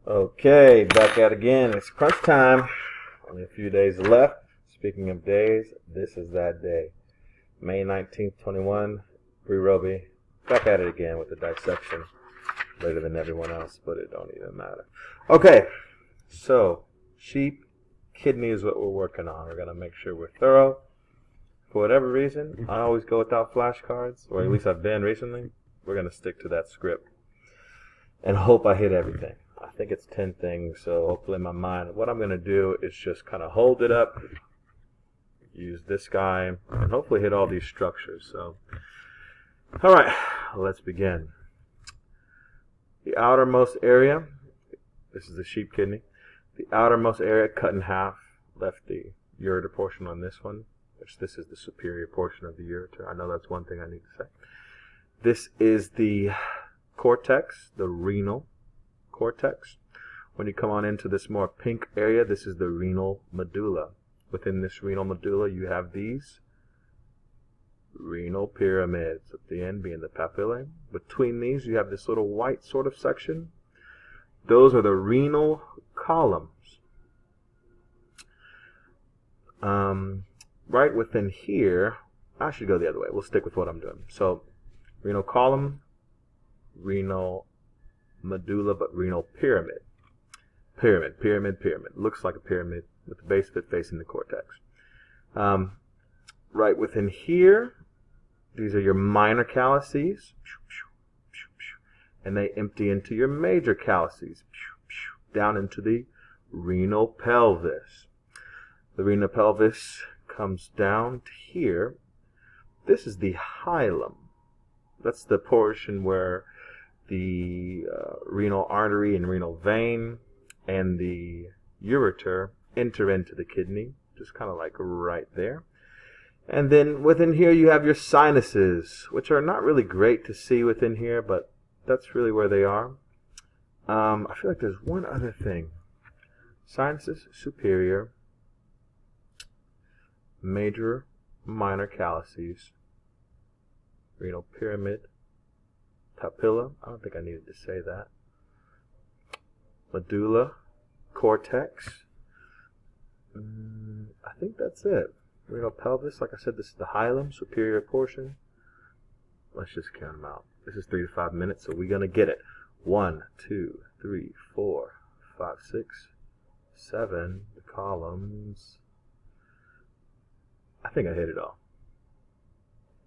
Okay, back at it again. It's crunch time. Only a few days left. Speaking of days, this is that day. May 19th, 21. Bree Roby. Back at it again with the dissection. Later than everyone else, but it don't even matter. Okay, so sheep kidney is what we're working on. We're going to make sure we're thorough. For whatever reason, I always go without flashcards, or at least I've been recently. We're going to stick to that script and hope I hit everything. I think it's 10 things, so hopefully in my mind, what I'm going to do is just kind of hold it up, use this guy, and hopefully hit all these structures. So, all right, let's begin. The outermost area, this is the sheep kidney. The outermost area cut in half, left the ureter portion on this one, which this is the superior portion of the ureter. I know that's one thing I need to say. This is the cortex, the renal cortex. When you come on into this more pink area, this is the renal medulla. Within this renal medulla, you have these renal pyramids, at the end being the papillae. Between these, you have this little white sort of section. Those are the renal columns. Right within here, I should go the other way. We'll stick with what I'm doing. So, renal column, renal medulla, but renal pyramid. Pyramid. Looks like a pyramid with the base of it facing the cortex. Right within here, these are your minor calyces, and they empty into your major calyces, down into the renal pelvis. The renal pelvis comes down to here. This is the hilum. That's the portion where the renal artery and renal vein and the ureter enter into the kidney, just kind of like right there. And then within here you have your sinuses, which are not really great to see within here, but that's really where they are. I feel like there's one other thing. Sinuses, superior, major, minor calyces, renal pyramid, papilla, I don't think I needed to say that, medulla, cortex, I think that's it. Renal pelvis, like I said, this is the hilum, superior portion. Let's just count them out. This is 3 to 5 minutes, so we're going to get it. 1, 2, 3, 4, 5, 6, 7, the columns. I think I hit it all.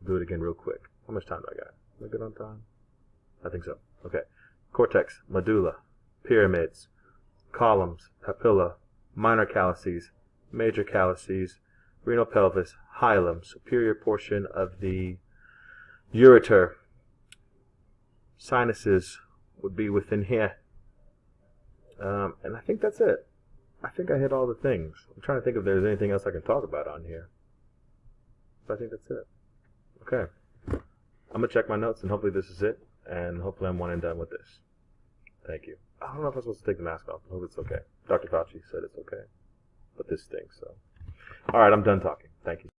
Do it again real quick. How much time do I got? Am I good on time? I think so. Okay. Cortex, medulla, pyramids, columns, papilla, minor calyces, major calyces, renal pelvis, hilum, superior portion of the ureter. Sinuses would be within here. And I think that's it. I think I hit all the things. I'm trying to think if there's anything else I can talk about on here. But I think that's it. Okay. I'm going to check my notes, and hopefully this is it. And hopefully I'm one and done with this. Thank you. I don't know if I'm supposed to take the mask off. I hope it's okay. Dr. Fauci said it's okay. But this stinks, so. All right, I'm done talking. Thank you.